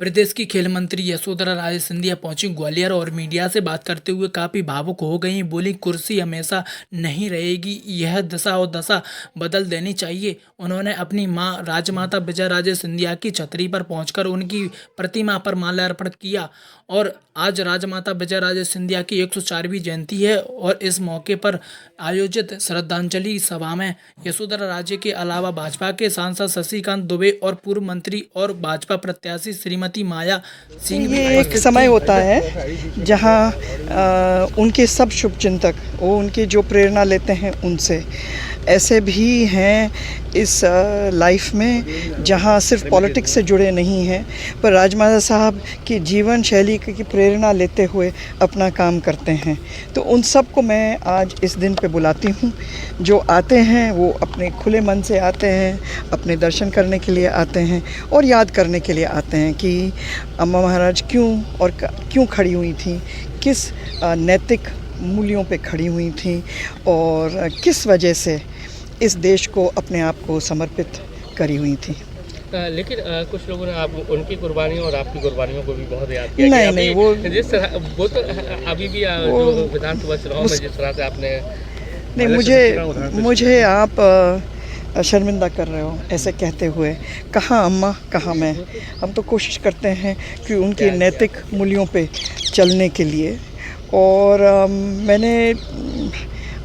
प्रदेश की खेल मंत्री यशोधरा राजे सिंधिया पहुंची ग्वालियर और मीडिया से बात करते हुए काफ़ी भावुक हो गई। बोली, कुर्सी हमेशा नहीं रहेगी, यह दिशा और दशा बदल देनी चाहिए। उन्होंने अपनी मां राजमाता विजय राजे सिंधिया की छतरी पर पहुंचकर उनकी प्रतिमा पर माल्यार्पण किया। और आज राजमाता विजय राजे सिंधिया की 104वीं जयंती है और इस मौके पर आयोजित श्रद्धांजलि सभा में यशोधरा राजे के अलावा भाजपा के सांसद शशिकांत दुबे और पूर्व मंत्री और भाजपा प्रत्याशी श्रीमती माया सिंह भी ये एक उपस्थित समय थीं। होता है जहाँ उनके सब शुभचिंतक वो उनके जो प्रेरणा लेते हैं उनसे, ऐसे भी हैं इस लाइफ में जहाँ सिर्फ पॉलिटिक्स से जुड़े नहीं हैं पर राजमाता साहब की जीवन शैली की प्रेरणा लेते हुए अपना काम करते हैं। तो उन सब को मैं आज इस दिन पे बुलाती हूँ। जो आते हैं वो अपने खुले मन से आते हैं, अपने दर्शन करने के लिए आते हैं और याद करने के लिए आते हैं कि अम्मा महाराज क्यों खड़ी हुई थी, किस नैतिक मूल्यों पे खड़ी हुई थी और किस वजह से इस देश को अपने आप को समर्पित करी हुई थी। लेकिन कुछ लोगों ने आप उनकी कुर्बानियों और आपकी कुर्बानियों को भी बहुत याद किया। नहीं, वो जिस तरह वो तो अभी भी जो विधानसभा चुनाव में जिस तरह से आपने नहीं, मुझे आप शर्मिंदा कर रहे हो ऐसे कहते हुए। कहाँ अम्मा, कहाँ मैं। हम तो कोशिश करते हैं कि उनके नैतिक मूल्यों पे चलने के लिए। और मैंने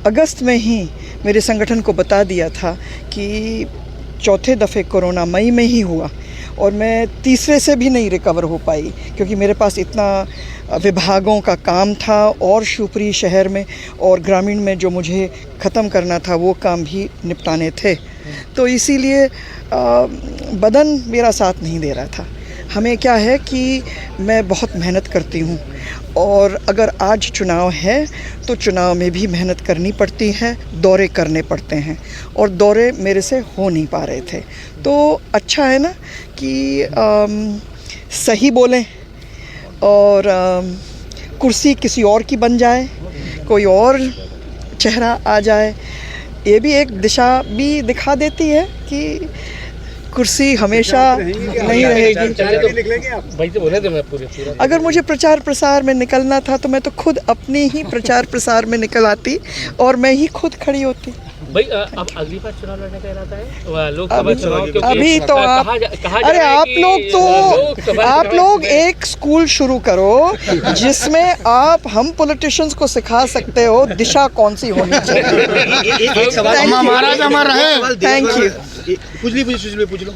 अगस्त में ही मेरे संगठन को बता दिया था कि चौथे दफ़े कोरोना मई में ही हुआ और मैं तीसरे से भी नहीं रिकवर हो पाई क्योंकि मेरे पास इतना विभागों का काम था और शिवपुरी शहर में और ग्रामीण में जो मुझे ख़त्म करना था वो काम भी निपटाने थे। तो इसीलिए बदन मेरा साथ नहीं दे रहा था। हमें क्या है कि मैं बहुत मेहनत करती हूँ और अगर आज चुनाव है तो चुनाव में भी मेहनत करनी पड़ती है, दौरे करने पड़ते हैं और दौरे मेरे से हो नहीं पा रहे थे। तो अच्छा है ना कि सही बोलें और कुर्सी किसी और की बन जाए, कोई और चेहरा आ जाए। ये भी एक दिशा भी दिखा देती है कि कुर्सी हमेशा नहीं रहेगी। अगर मुझे प्रचार प्रसार में निकलना था तो मैं तो खुद अपनी ही प्रचार प्रसार में निकल आती और मैं ही खुद खड़ी होती। भाई अब अगली बार चुनाव लड़ने का इरादा है लोकसभा चुनाव? अभी तो अरे आप लोग एक स्कूल शुरू करो जिसमें हम पॉलिटिशियंस को सिखा सकते हो दिशा कौन सी होनी चाहिए। एक सवाल थैंक यू। पूछ लो।